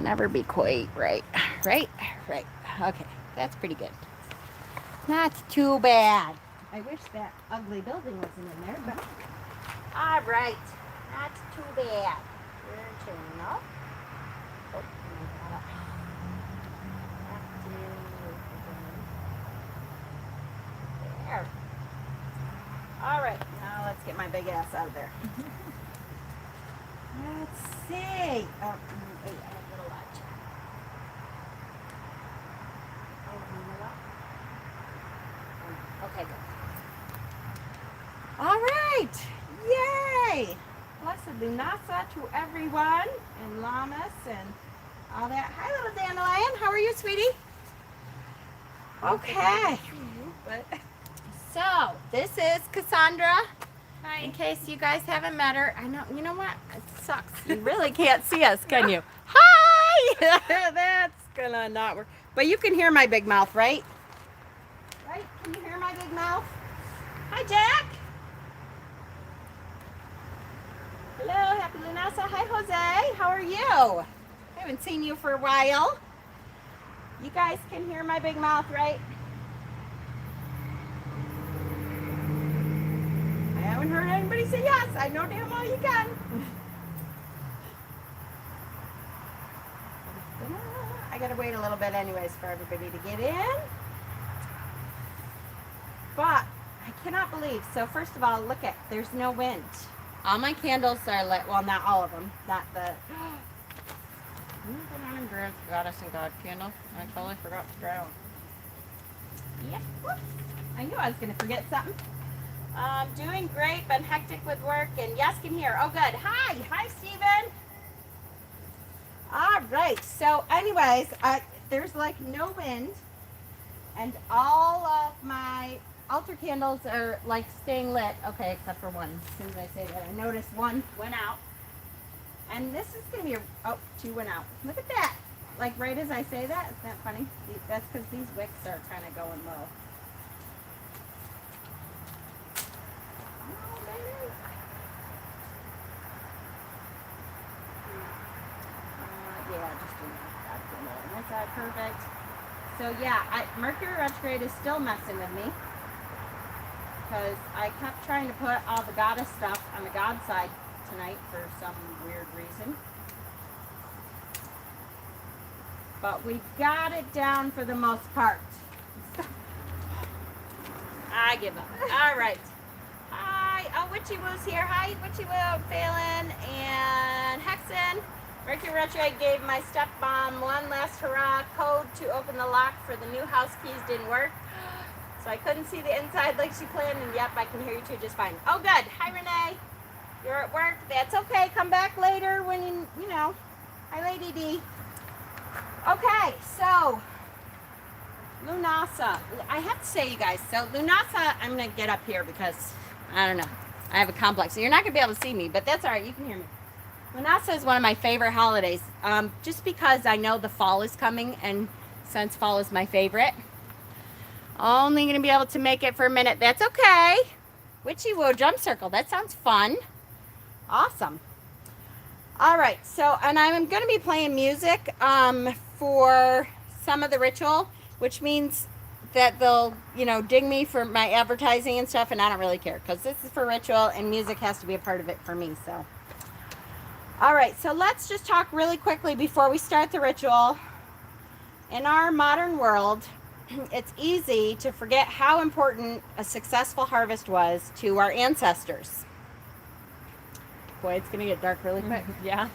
never be quite right. Right? Right. Okay, that's pretty good. Not too bad. I wish that ugly building wasn't in there, but all right. Not too bad. We're turning up. Oh, I gotta there. All right, now let's get my big ass out of there. Let's see. Oh, wait, I have a little latch. Okay, good. All right. Yay. Blessed Lughnasa to everyone and Llamas and all that. Hi, little dandelion. How are you, sweetie? Okay. So, this is Cassandra. Hi. In case you guys haven't met her. I know, you know what? It sucks. You really can't see us, can you? Hi! That's gonna not work. But you can hear my big mouth, right? Right? Can you hear my big mouth? Hi, Jack. Hello, happy Lughnasa. Hi, Jose. How are you? I haven't seen you for a while. You guys can hear my big mouth, right? I haven't heard anybody say yes. I know damn well you can. I gotta wait a little bit anyways for everybody to get in. But I cannot believe. So first of all, look at, there's no wind. All my candles are lit. Well, not all of them. Not the Goddess and God candle. I totally forgot to drown. Yep. I knew I was going to forget something. Doing great, been hectic with work, and yes, can hear. Oh, good. Hi. Hi, Steven. All right. So, anyways, there's like no wind, and all of my altar candles are like staying lit. Okay, except for one. As soon as I say that, I noticed one went out. And this is going to be oh, two went out. Look at that. Like right as I say that, isn't that funny? That's because these wicks are kind of going low. Oh, baby. Yeah, just doing that. That's that perfect. So yeah, Mercury retrograde is still messing with me. Because I kept trying to put all the goddess stuff on the God side tonight for some weird reason. But we got it down for the most part. I give up. All right. Hi. Oh, Witchy Woo's here. Hi, Witchy Woo, Phelan, and Hexen. Mercury retrograde gave my stepmom one last hurrah code to open the lock for the new house keys didn't work. So I couldn't see the inside like she planned, and yep, I can hear you too just fine. Oh, good. Hi, Renee. You're at work. That's okay. Come back later when you know. Hi, Lady D. Okay, so Lughnasa. I have to say, you guys, so Lughnasa, I'm going to get up here because, I don't know, I have a complex. So you're not going to be able to see me, but that's all right. You can hear me. Lughnasa is one of my favorite holidays, just because I know the fall is coming, and since fall is my favorite, only going to be able to make it for a minute. That's okay. Witchy Woo drum circle. That sounds fun. Awesome. All right. So, and I'm going to be playing music for some of the ritual, which means that they'll, you know, ding me for my advertising and stuff, and I don't really care because this is for ritual and music has to be a part of it for me. So, all right. So let's just talk really quickly before we start the ritual. In our modern world, it's easy to forget how important a successful harvest was to our ancestors. Boy, it's going to get dark really quick. Yeah.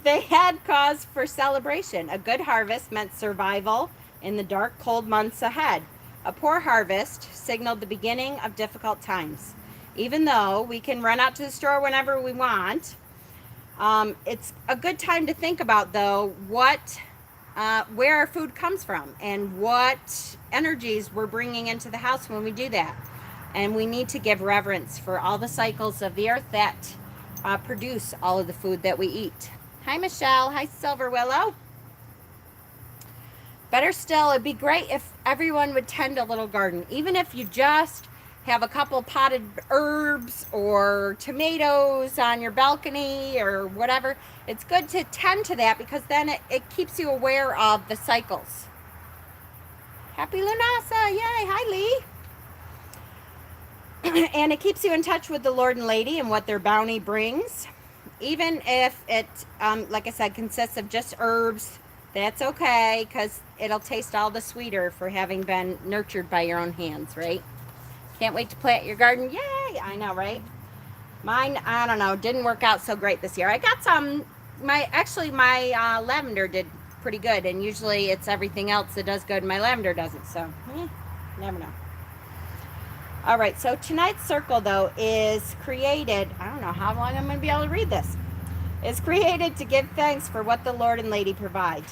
They had cause for celebration. A good harvest meant survival in the dark, cold months ahead. A poor harvest signaled the beginning of difficult times. Even though we can run out to the store whenever we want, it's a good time to think about, though, where our food comes from and what energies we're bringing into the house when we do that. And we need to give reverence for all the cycles of the earth that produce all of the food that we eat. Hi, Michelle. Hi, Silver Willow. Better still, it'd be great if everyone would tend a little garden. Even if you just have a couple potted herbs or tomatoes on your balcony or whatever, it's good to tend to that because then it keeps you aware of the cycles. Happy Lughnasadh! Yay! Hi, Lee! And it keeps you in touch with the Lord and Lady and what their bounty brings. Even if it, like I said, consists of just herbs, that's okay because it'll taste all the sweeter for having been nurtured by your own hands, right? Can't wait to plant your garden. Yay! I know, right? Mine, I don't know, didn't work out so great this year. I got some, my lavender did pretty good, and usually it's everything else that does good and my lavender doesn't, so never know. All right, so tonight's circle, though, is created, I don't know how long I'm going to be able to read this. It's created to give thanks for what the Lord and Lady provide.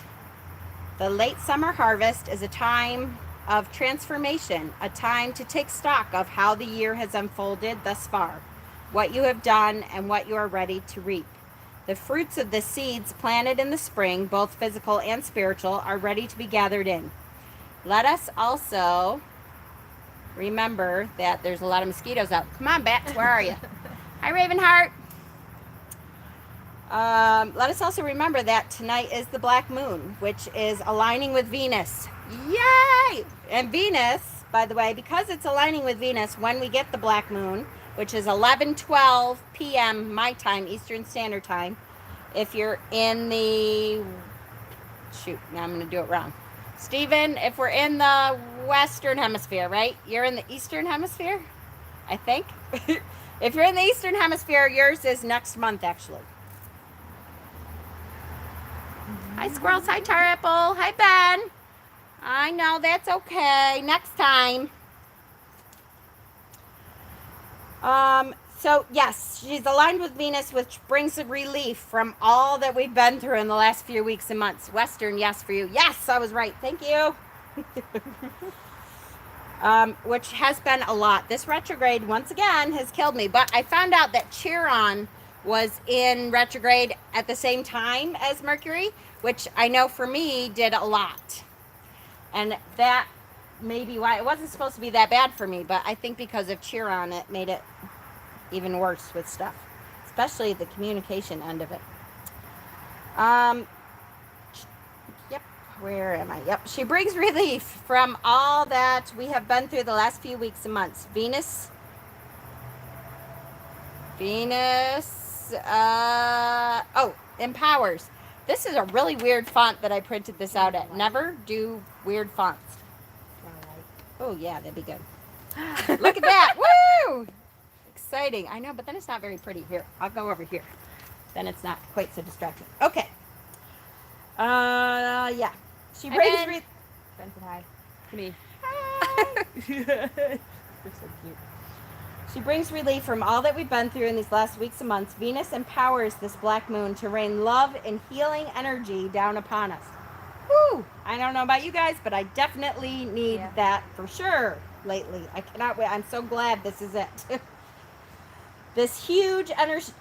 The late summer harvest is a time of transformation, a time to take stock of how the year has unfolded thus far, what you have done, and what you are ready to reap. The fruits of the seeds planted in the spring, both physical and spiritual, are ready to be gathered in. Let us also remember that there's a lot of mosquitoes out. Come on, bats, where are you? Hi, Ravenheart. Let us also remember that tonight is the black moon, which is aligning with Venus. Yay! And Venus, by the way, because it's aligning with Venus, when we get the black moon, which is 11:12 p.m. my time, Eastern Standard Time, if you're in the, shoot, now I'm going to do it wrong. Stephen, if we're in the Western Hemisphere, right? You're in the Eastern Hemisphere, I think. If you're in the Eastern Hemisphere, yours is next month, actually. Hi, squirrels. Hi, Tar Apple. Hi, Ben. I know, that's okay. Next time. So, yes, she's aligned with Venus, which brings a relief from all that we've been through in the last few weeks and months. Western, yes, for you. Yes, I was right. Thank you. Which has been a lot. This retrograde, once again, has killed me. But I found out that Chiron was in retrograde at the same time as Mercury, which I know for me did a lot. And that may be why it wasn't supposed to be that bad for me, but I think because of Chiron, it made it even worse with stuff, especially the communication end of it. Yep, where am I? Yep, she brings relief from all that we have been through the last few weeks and months. Venus, empowers. This is a really weird font that I printed this out at. Never do weird fonts. Oh, yeah, that'd be good. Look at that. Woo! Exciting. I know, but then it's not very pretty. Here, I'll go over here. Then it's not quite so distracting. Okay. Yeah. She brings Benson, hi. To me. Hi. You're so cute. She brings relief from all that we've been through in these last weeks and months. Venus empowers this black moon to rain love and healing energy down upon us. Woo! I don't know about you guys, but I definitely need that for sure lately. I cannot wait. I'm so glad this is it. This huge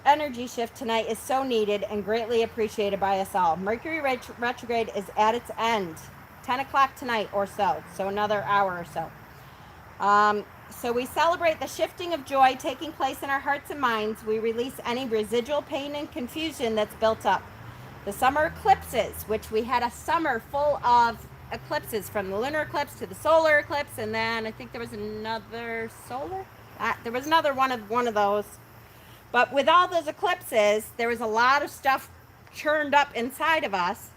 energy shift tonight is so needed and greatly appreciated by us all. Mercury retrograde is at its end. 10 o'clock tonight or so. So another hour or so. So we celebrate the shifting of joy taking place in our hearts and minds. We release any residual pain and confusion that's built up. The summer eclipses, which we had a summer full of eclipses, from the lunar eclipse to the solar eclipse, and then I think there was another solar. There was another one of those. But with all those eclipses, there was a lot of stuff churned up inside of us.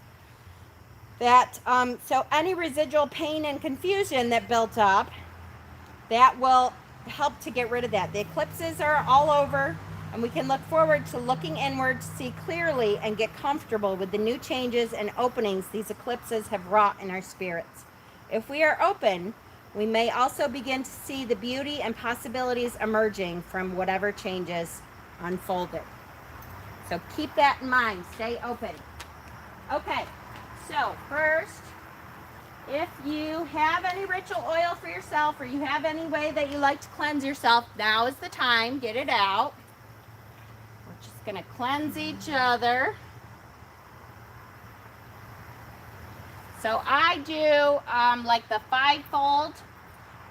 That so any residual pain and confusion that built up, that will help to get rid of that. The eclipses are all over, and we can look forward to looking inward to see clearly and get comfortable with the new changes and openings these eclipses have wrought in our spirits. If we are open, we may also begin to see the beauty and possibilities emerging from whatever changes unfolded. So keep that in mind. Stay open. Okay, so first, if you have any ritual oil for yourself, or you have any way that you like to cleanse yourself, now is the time. Get it out. We're just going to cleanse each other. So I do like the 5-fold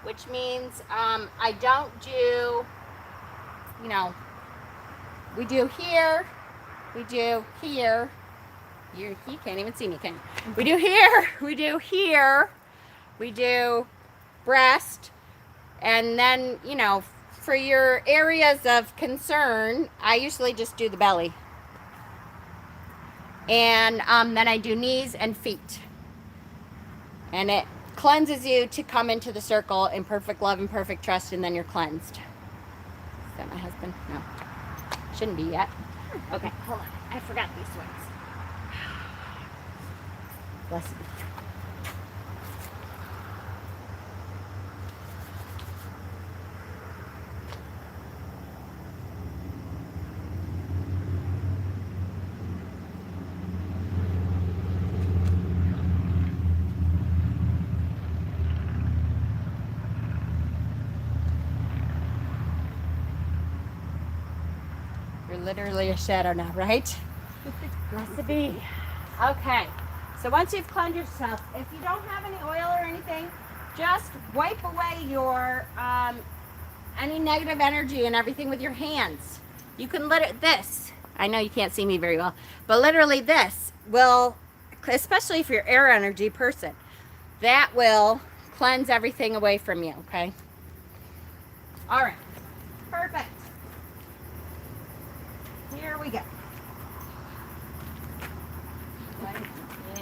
which means I don't do, you know, we do here, we do here. You can't even see me, can you? We do here, we do here, we do breast, and then, you know, for your areas of concern, I usually just do the belly. And then I do knees and feet. And it cleanses you to come into the circle in perfect love and perfect trust, and then you're cleansed. Is that my husband? No. Shouldn't be yet. Okay, hold on. I forgot these swings. Bless you. You're literally a shadow now, right? Blessed be. Okay, so once you've cleansed yourself, if you don't have any oil or anything, just wipe away your any negative energy and everything with your hands. You can this. I know you can't see me very well, but literally this will, especially if you're air energy person, that will cleanse everything away from you, okay? All right, perfect. Here we go.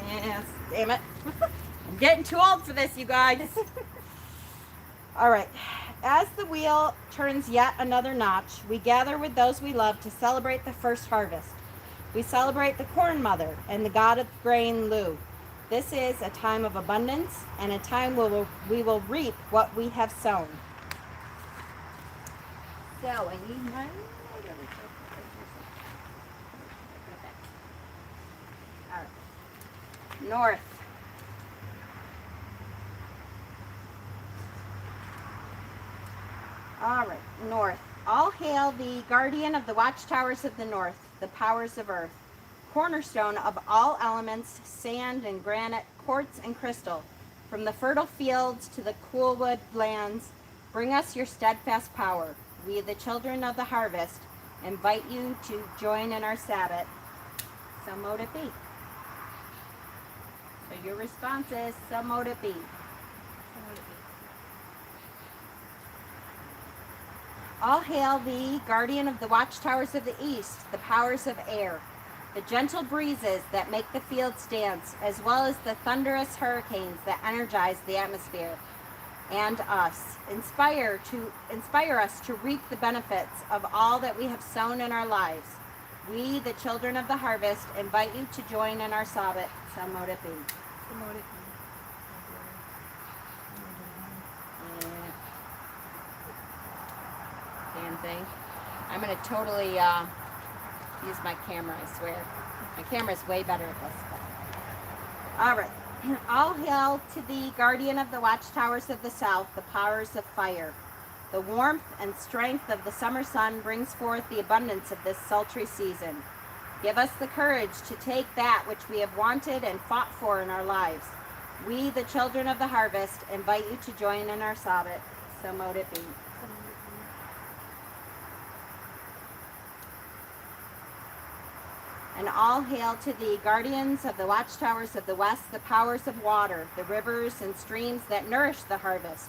Yes, damn it. I'm getting too old for this, you guys. All right. As the wheel turns yet another notch, we gather with those we love to celebrate the first harvest. We celebrate the corn mother and the god of grain, Lu. This is a time of abundance and a time where we will reap what we have sown. So I need my... North. All right, north. All hail the guardian of the watchtowers of the north, the powers of earth, cornerstone of all elements, sand and granite, quartz and crystal. From the fertile fields to the cool wood lands, bring us your steadfast power. We, the children of the harvest, invite you to join in our Sabbath. So mote it be. So your response is, so mote it be. All hail thee, guardian of the watchtowers of the east, the powers of air, the gentle breezes that make the fields dance, as well as the thunderous hurricanes that energize the atmosphere and us. Inspire us to reap the benefits of all that we have sown in our lives. We, the children of the harvest, invite you to join in our Sabbath. So mote it be. Damn thing. I'm going to totally use my camera, I swear. My camera's way better at this. All right. All hail to the guardian of the watchtowers of the south, the powers of fire. The warmth and strength of the summer sun brings forth the abundance of this sultry season. Give us the courage to take that which we have wanted and fought for in our lives. We, the children of the harvest, invite you to join in our Sabbath. So mote it be. And all hail to thee, guardians of the watchtowers of the west, the powers of water, the rivers and streams that nourish the harvest,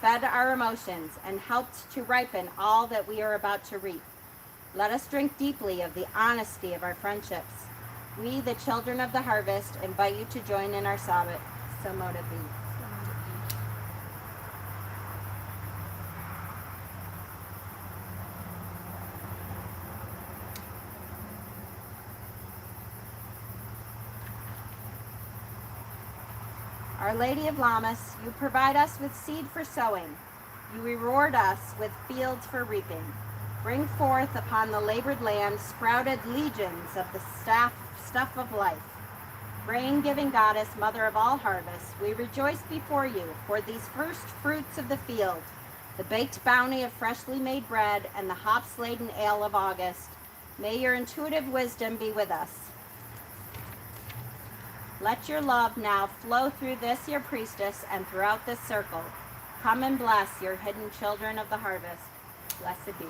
fed our emotions, and helped to ripen all that we are about to reap. Let us drink deeply of the honesty of our friendships. We, the children of the harvest, invite you to join in our Sabbath. So mote it be. Our Lady of Lammas, you provide us with seed for sowing. You reward us with fields for reaping. Bring forth upon the labored land sprouted legions of the stuff of life. Rain-giving goddess, mother of all harvests, we rejoice before you for these first fruits of the field, the baked bounty of freshly made bread and the hops-laden ale of August. May your intuitive wisdom be with us. Let your love now flow through this, your priestess, and throughout this circle. Come and bless your hidden children of the harvest. Blessed be.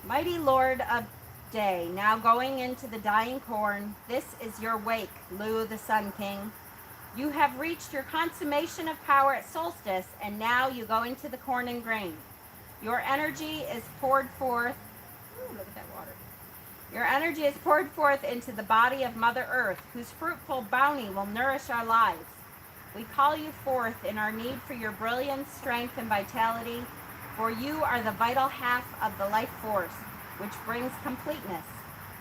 Mighty Lord of day, now going into the dying corn, this is your wake, Lu the Sun King. You have reached your consummation of power at solstice, and now you go into the corn and grain. Your energy is poured forth. Ooh, look at that water. Your energy is poured forth into the body of Mother Earth, whose fruitful bounty will nourish our lives. We call you forth in our need for your brilliance, strength, and vitality, for you are the vital half of the life force, which brings completeness.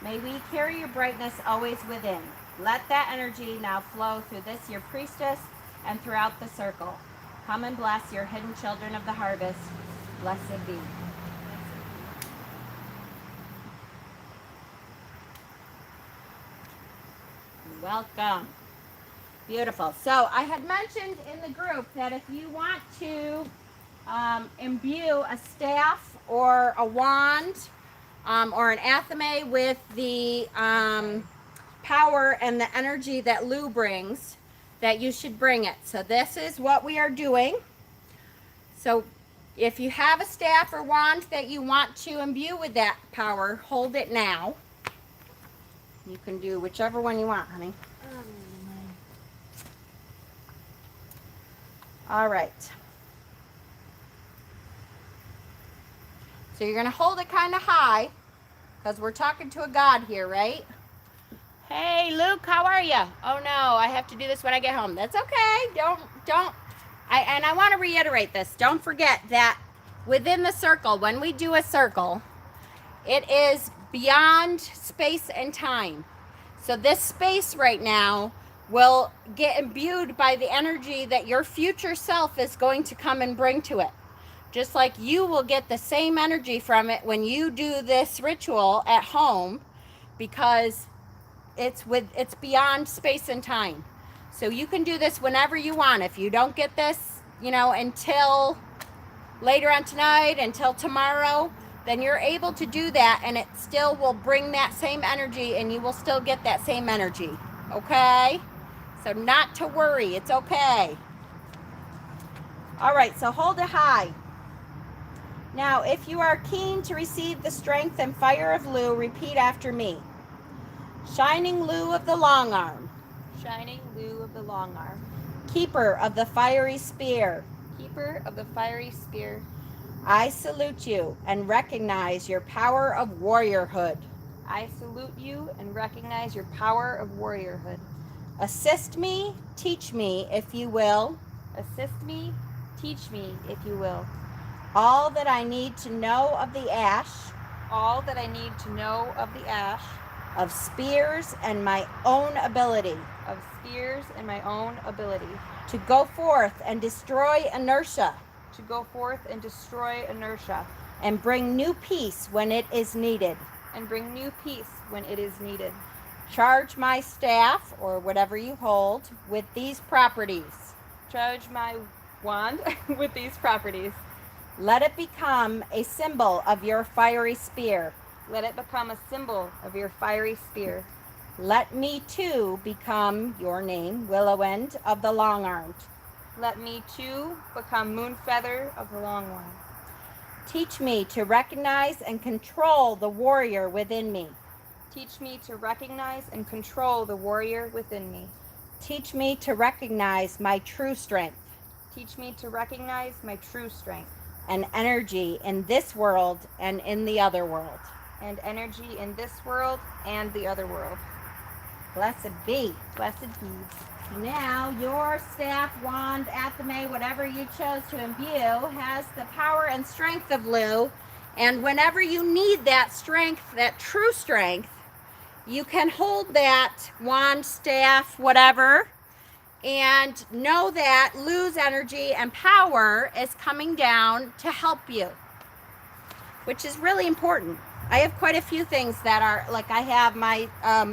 May we carry your brightness always within. Let that energy now flow through this, your priestess, and throughout the circle. Come and bless your hidden children of the harvest. Blessed be. Welcome. Beautiful. So I had mentioned in the group that if you want to imbue a staff or a wand or an athame with the power and the energy that Lu brings, that you should bring it. So this is what we are doing. So if you have a staff or wand that you want to imbue with that power, hold it now. You can do whichever one you want, honey. All right. So you're going to hold it kind of high because we're talking to a God here, right? Hey, Luke, how are you? Oh, no, I have to do this when I get home. That's okay. And I want to reiterate this. Don't forget that within the circle, when we do a circle, it is beyond space and time. So this space right now will get imbued by the energy that your future self is going to come and bring to it. Just like you will get the same energy from it when you do this ritual at home, because it's beyond space and time. So you can do this whenever you want. If you don't get this, until later on tonight, until tomorrow, then you're able to do that, and it still will bring that same energy, and you will still get that same energy. Okay? So not to worry. It's okay. All right, so hold it high. Now, if you are keen to receive the strength and fire of Lu, repeat after me. Shining Lu of the long arm. Shining Lu of the long arm. Keeper of the fiery spear. Keeper of the fiery spear. I salute you and recognize your power of warriorhood. I salute you and recognize your power of warriorhood. Assist me, teach me, if you will. Assist me, teach me, if you will. All that I need to know of the ash. All that I need to know of the ash. Of spears and my own ability. Of spears and my own ability. To go forth and destroy inertia. To go forth and destroy inertia. And bring new peace when it is needed. And bring new peace when it is needed. Charge my staff, or whatever you hold, with these properties. Charge my wand with these properties. Let it become a symbol of your fiery spear. Let it become a symbol of your fiery spear. Let me too become your name, Willowend of the Long Armed. Let me too become Moonfeather of the Long One. Teach me to recognize and control the warrior within me. Teach me to recognize and control the warrior within me. Teach me to recognize my true strength. Teach me to recognize my true strength. And energy in this world and in the other world. And energy in this world and the other world. Blessed be. Blessed be. Now your staff, wand, athame, whatever you chose to imbue, has the power and strength of Lu. And whenever you need that strength, that true strength, you can hold that wand, staff, whatever, and know that Lu's energy and power is coming down to help you, which is really important. I have quite a few things that are, like I have my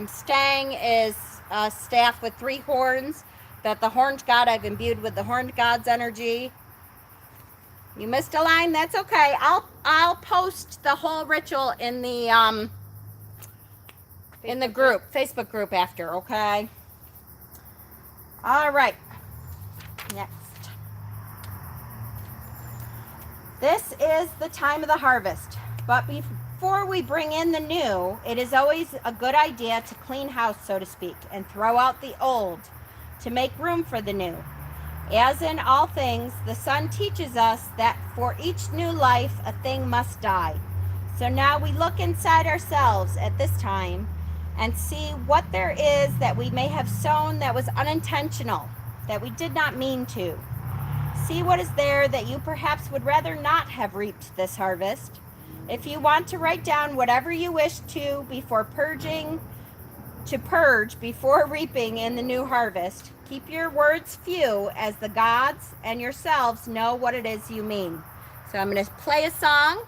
stang is a staff with 3 horns, that the horned god I've imbued with the horned god's energy. You missed a line, that's okay. I'll post the whole ritual in the group, Facebook group after, okay? All right. Next. This is the time of the harvest, but before we bring in the new, it is always a good idea to clean house, so to speak, and throw out the old to make room for the new. As in all things, the Son teaches us that for each new life, a thing must die. So now we look inside ourselves at this time and see what there is that we may have sown that was unintentional, that we did not mean to. See what is there that you perhaps would rather not have reaped this harvest. If you want to write down whatever you wish to before purging, to purge before reaping in the new harvest, keep your words few, as the gods and yourselves know what it is you mean. So I'm going to play a song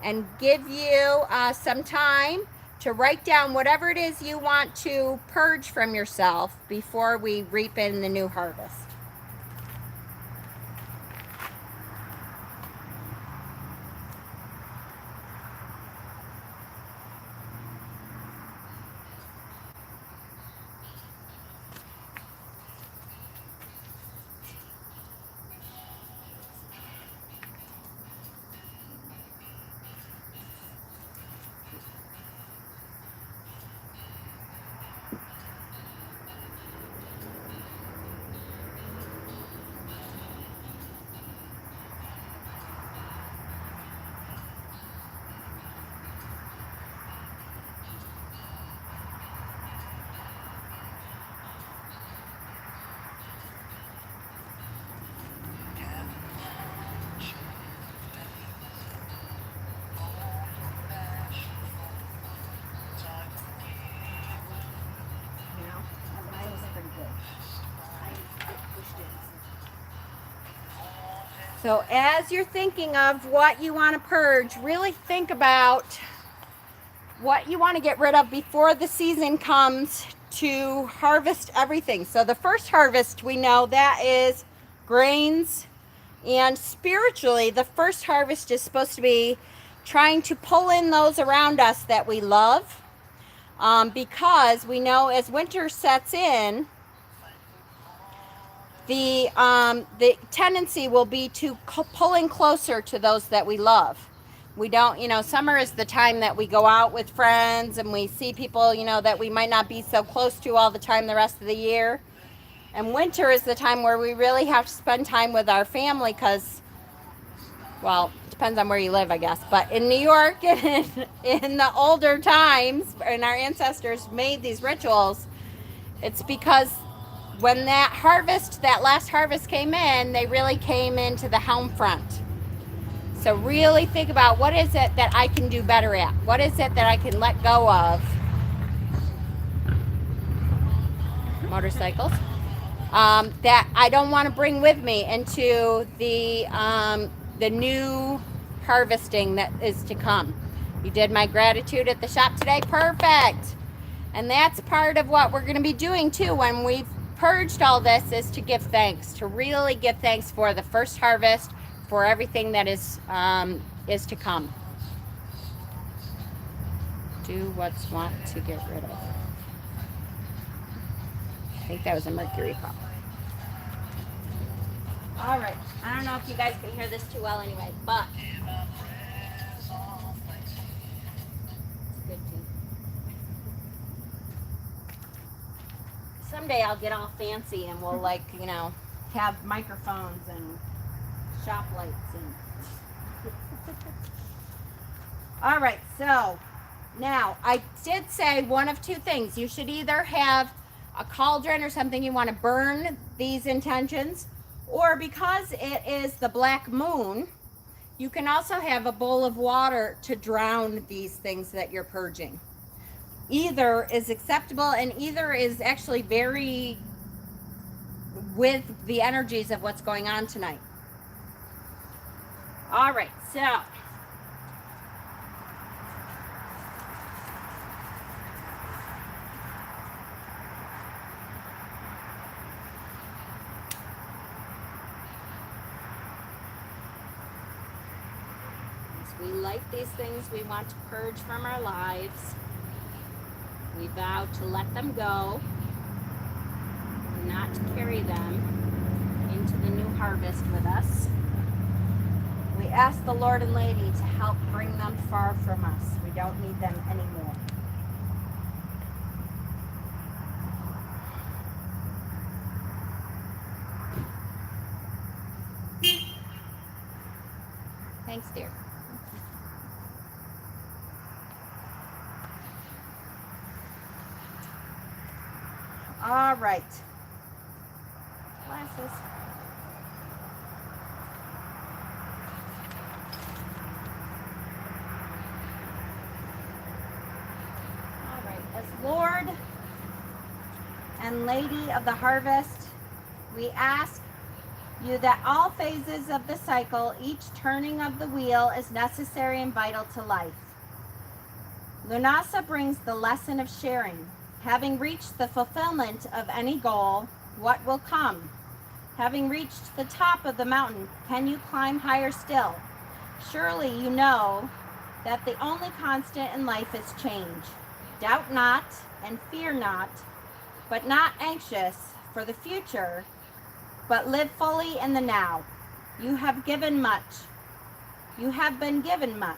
and give you some time to write down whatever it is you want to purge from yourself before we reap in the new harvest. So as you're thinking of what you want to purge, really think about what you want to get rid of before the season comes to harvest everything. So the first harvest, we know that is grains, and spiritually the first harvest is supposed to be trying to pull in those around us that we love, because we know as winter sets in, the tendency will be to pull in closer to those that we love. We don't, summer is the time that we go out with friends and we see people, that we might not be so close to all the time the rest of the year. And winter is the time where we really have to spend time with our family because, well, it depends on where you live, I guess. But in New York, in the older times, and our ancestors made these rituals, it's because when that last harvest came in, they really came into the home front. So really think about, what is it that I can do better at? What is it that I can let go of? Motorcycles. That I don't want to bring with me into the new harvesting that is to come. You did my gratitude at the shop today? Perfect. And that's part of what we're going to be doing too when we've purged all this, is to give thanks, to really give thanks for the first harvest, for everything that is to come. Do what's want to get rid of. I think that was a mercury pop. All right. I don't know if you guys can hear this too well anyway, but it's good too. Someday I'll get all fancy and we'll have microphones and shop lights and all right, so now I did say one of two things. You should either have a cauldron or something you want to burn these intentions, or because it is the black moon, you can also have a bowl of water to drown these things that you're purging. Either is acceptable, and either is actually very with the energies of what's going on tonight. All right, so We light these things we want to purge from our lives. We vow to let them go, not to carry them into the new harvest with us. We ask the Lord and Lady to help bring them far from us. We don't need them anymore. Thanks, dear. All right. Glasses. All right. As Lord and Lady of the harvest, we ask you that all phases of the cycle, each turning of the wheel, is necessary and vital to life. Lughnasa brings the lesson of sharing. Having reached the fulfillment of any goal, what will come? Having reached the top of the mountain, can you climb higher still? Surely you know that the only constant in life is change. Doubt not and fear not, but not anxious for the future, but live fully in the now. You have given much. You have been given much.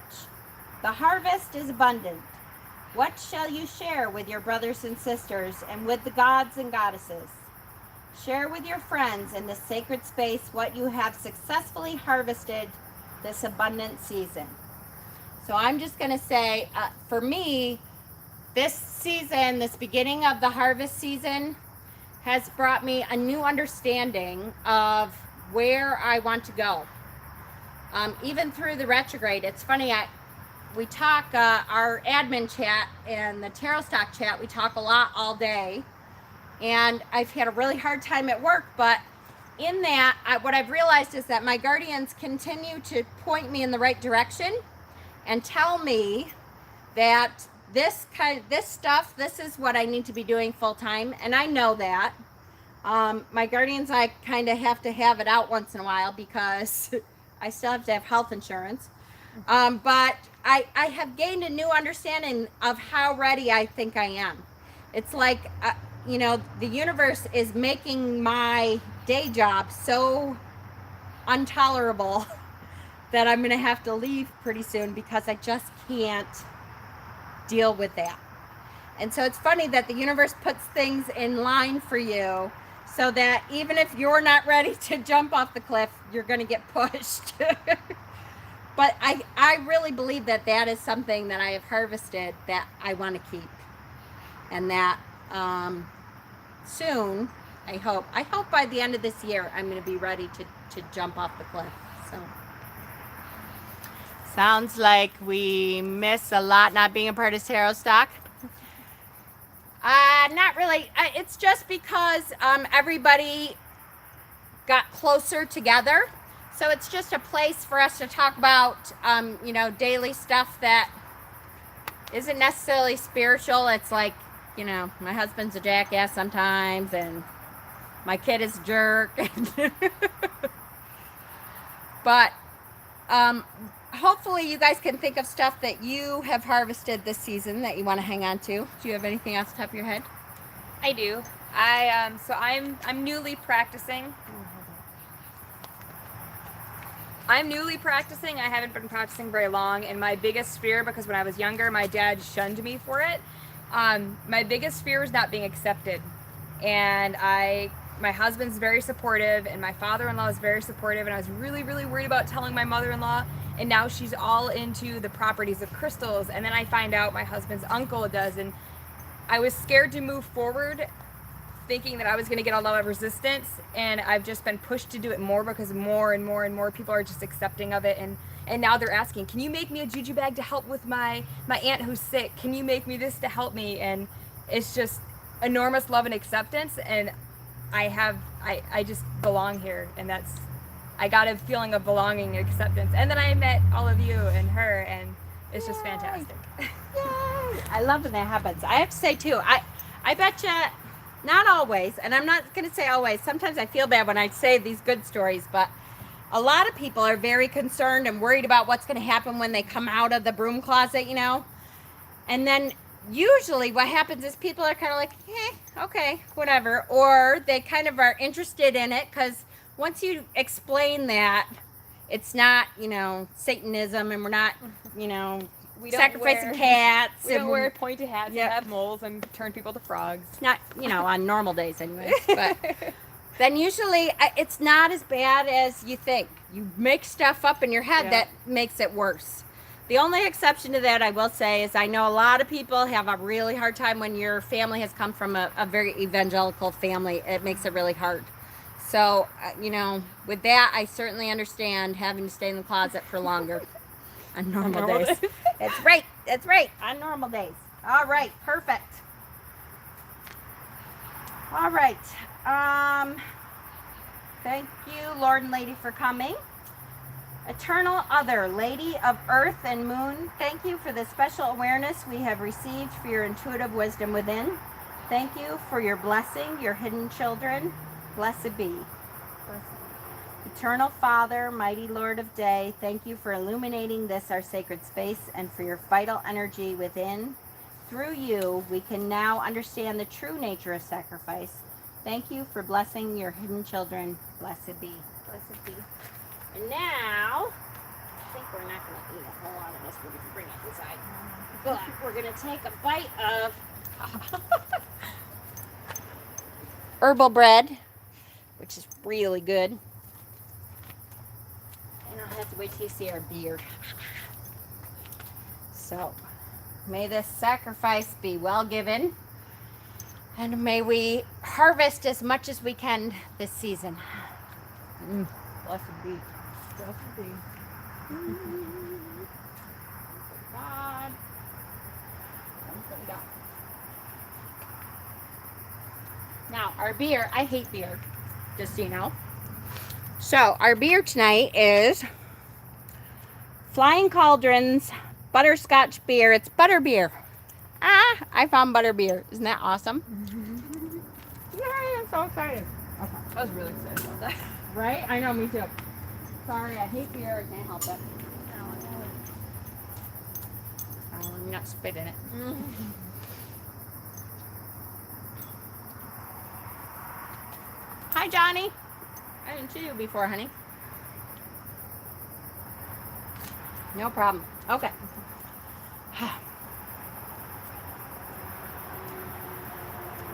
The harvest is abundant. What shall you share with your brothers and sisters and with the gods and goddesses? Share with your friends in the sacred space what you have successfully harvested this abundant season. So I'm just going to say, for me, this season, this beginning of the harvest season, has brought me a new understanding of where I want to go. Even through the retrograde, it's funny, we talk, our admin chat and the tarot stock chat, we talk a lot all day. And I've had a really hard time at work, but in that, what I've realized is that my guardians continue to point me in the right direction and tell me that this stuff, this is what I need to be doing full time. And I know that. My guardians, I kind of have to have it out once in a while because I still have to have health insurance. But I have gained a new understanding of how ready I think I am. It's like, you know, the universe is making my day job so intolerable that I'm going to have to leave pretty soon because I just can't deal with that. And so it's funny that the universe puts things in line for you so that even if you're not ready to jump off the cliff, you're going to get pushed. But I really believe that that is something that I have harvested that I want to keep. And that soon, I hope by the end of this year, I'm going to be ready to jump off the cliff. So sounds like we miss a lot not being a part of Tarot Stock. Not really. It's just because everybody got closer together. So it's just a place for us to talk about, you know, daily stuff that isn't necessarily spiritual. It's like, you know, my husband's a jackass sometimes and my kid is a jerk. But hopefully you guys can think of stuff that you have harvested this season that you want to hang on to. Do you have anything else on top of your head? I do. So I'm newly practicing. I'm newly practicing. I haven't been practicing very long, and my biggest fear, because when I was younger, my dad shunned me for it. My biggest fear is not being accepted, and my husband's very supportive, and my father-in-law is very supportive, and I was really, really worried about telling my mother-in-law, and now she's all into the properties of crystals, and then I find out my husband's uncle does, and I was scared to move forward, thinking that I was going to get a lot of resistance, and I've just been pushed to do it more because more and more and more people are just accepting of it, and now they're asking, can you make me a juju bag to help with my aunt who's sick? Can you make me this to help me? And it's just enormous love and acceptance, and I just belong here, and I got a feeling of belonging and acceptance. And then I met all of you and her, and it's just fantastic. Yay! I love when that happens. I have to say too, I bet you, not always, and I'm not going to say always. Sometimes I feel bad when I say these good stories, but a lot of people are very concerned and worried about what's going to happen when they come out of the broom closet, you know. And then usually what happens is people are kind of like, okay, whatever. Or they kind of are interested in it because once you explain that it's not, you know, Satanism and we're not, you know, We don't sacrificing wear- cats. We don't and wear pointy hats Yep. and have moles and turn people to frogs. not, you know, on normal days anyways. But then usually it's not as bad as you think. You make stuff up in your head that makes it worse. The only exception to that I will say is I know a lot of people have a really hard time when your family has come from a very evangelical family. It makes it really hard. So, you know, with that, I certainly understand having to stay in the closet for longer on normal days. That's right. That's right. On normal days. All right. Perfect. All right. Thank you, Lord and Lady, for coming. Eternal Other, Lady of Earth and Moon, thank you for the special awareness we have received for your intuitive wisdom within. Thank you for your blessing, your hidden children. Blessed be. Eternal Father, Mighty Lord of Day, thank you for illuminating this, our sacred space, and for your vital energy within. Through you, we can now understand the true nature of sacrifice. Thank you for blessing your hidden children. Blessed be. Blessed be. And now, I think we're not going to eat a whole lot of this. We're going to bring it inside. But we're going to take a bite of herbal bread, which is really good. And I'll have to wait till you see our beard. So, may this sacrifice be well given. And may we harvest as much as we can this season. Blessed be. Blessed be. God. God. Now, our beer, I hate beer, just so you know. So, our beer tonight is Flying Cauldron's Butterscotch Beer. It's butter beer. I found butter beer. Isn't that awesome? Yay, I'm so excited. Okay. I was really excited about that. Right? I know, me too. Sorry, I hate beer. I can't help it. I'm not spit in it. Hi, Johnny. I didn't see you before, honey. No problem. Okay.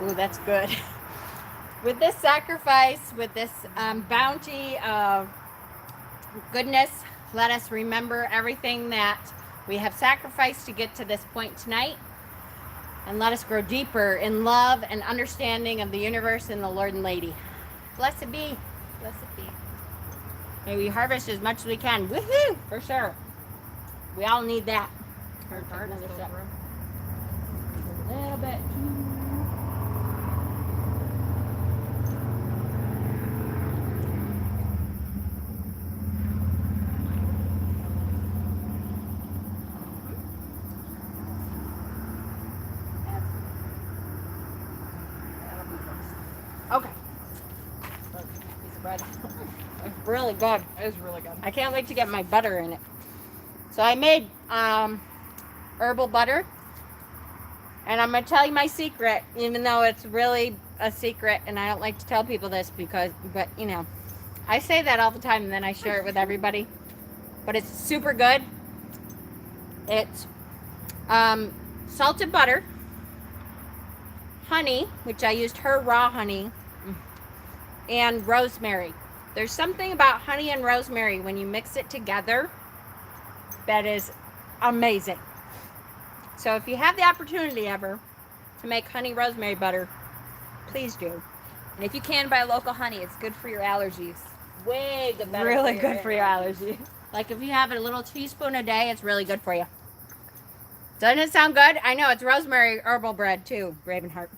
Ooh, that's good. With this sacrifice, with this bounty of goodness, let us remember everything that we have sacrificed to get to this point tonight. And let us grow deeper in love and understanding of the universe and the Lord and Lady. Blessed be. Blessed be. May we harvest as much as we can. Woohoo! For sure. We all need that. A little bit. Okay. Piece of bread. It's really good. It is really good. I can't wait to get my butter in it. So I made herbal butter. And I'm going to tell you my secret, even though it's really a secret. And I don't like to tell people this but you know, I say that all the time and then I share it with everybody. But it's super good. It's salted butter, honey, which I used her raw honey, and rosemary. There's something about honey and rosemary when you mix it together that is amazing. So if you have the opportunity ever to make honey rosemary butter, please do. And if you can buy local honey, it's good for your allergies. Way the better. Really good for your allergies. Like if you have a little teaspoon a day, it's really good for you. Doesn't it sound good? I know, it's rosemary herbal bread too, Ravenheart.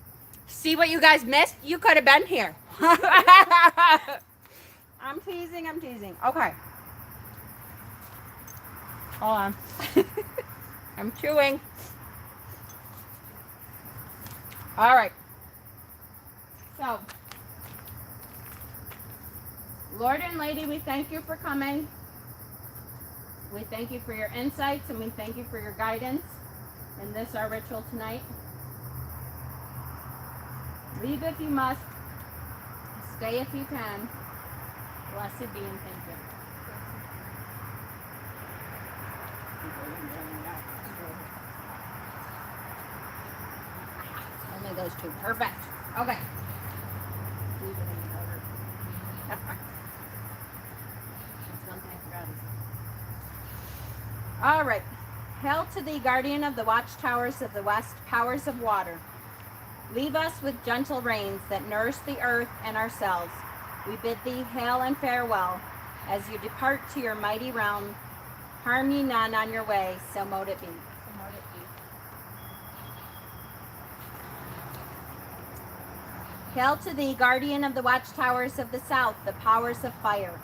See what you guys missed? You could have been here. I'm teasing. Okay. Hold on. I'm chewing. All right. So, Lord and Lady, we thank you for coming. We thank you for your insights and we thank you for your guidance in this, our ritual tonight. Leave if you must. Stay if you can. Blessed be and thank you. Only those two. Perfect. Okay. That's fine. That's one thing I forgot. All right. Hail to thee, guardian of the watchtowers of the west, powers of water. Leave us with gentle rains that nourish the earth and ourselves. We bid thee hail and farewell. As you depart to your mighty realm, harm ye none on your way, so mote it be. So mote it be. Hail to thee, guardian of the watchtowers of the south, the powers of fire.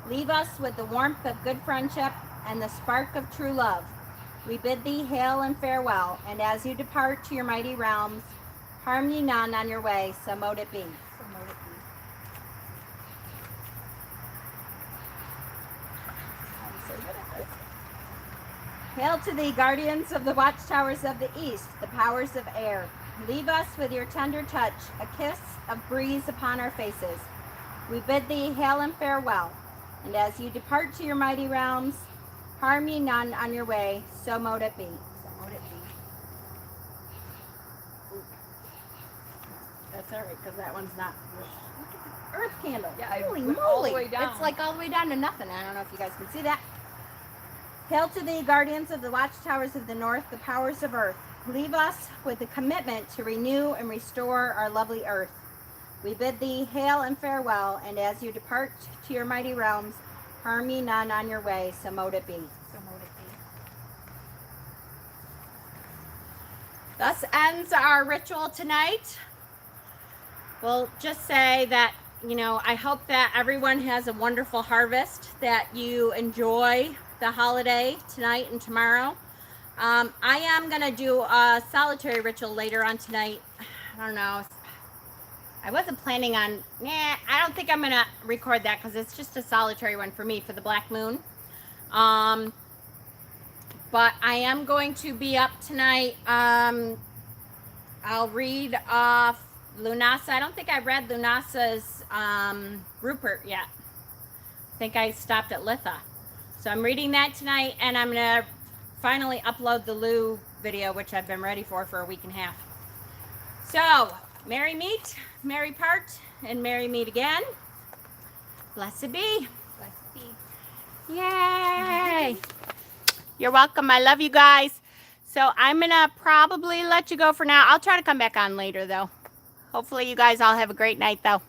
Leave us with the warmth of good friendship and the spark of true love. We bid thee hail and farewell, and as you depart to your mighty realms, harm ye none on your way, so mote it be. So mote it be. I'm so good at this. Hail to thee, guardians of the watchtowers of the east, the powers of air. Leave us with your tender touch, a kiss of breeze upon our faces. We bid thee hail and farewell, and as you depart to your mighty realms, harm ye none on your way, so mote it be. So mote it be. Ooh. That's all right, because that one's not earth candle. Yeah, Holy it went all the moly. way down. It's like all the way down to nothing. I don't know if you guys can see that. Hail to thee, guardians of the watchtowers of the north, the powers of earth. Leave us with the commitment to renew and restore our lovely earth. We bid thee hail and farewell, and as you depart to your mighty realms, harm ye none on your way, so mote it be. So mote it be. Thus ends our ritual tonight. We'll just say that, you know, I hope that everyone has a wonderful harvest, that you enjoy the holiday tonight and tomorrow. I am going to do a solitary ritual later on tonight. I don't know. I wasn't planning on, I don't think I'm going to record that because it's just a solitary one for me for the black moon. But I am going to be up tonight. I'll read off Lughnasa. I don't think I read Lugnasa's Rupert yet. I think I stopped at Litha. So I'm reading that tonight, and I'm going to finally upload the Lou video, which I've been ready for a week and a half. So, merry meet, merry part, and merry meet again. Blessed be. Blessed be. Yay! You're welcome. I love you guys. So I'm going to probably let you go for now. I'll try to come back on later, though. Hopefully you guys all have a great night, though.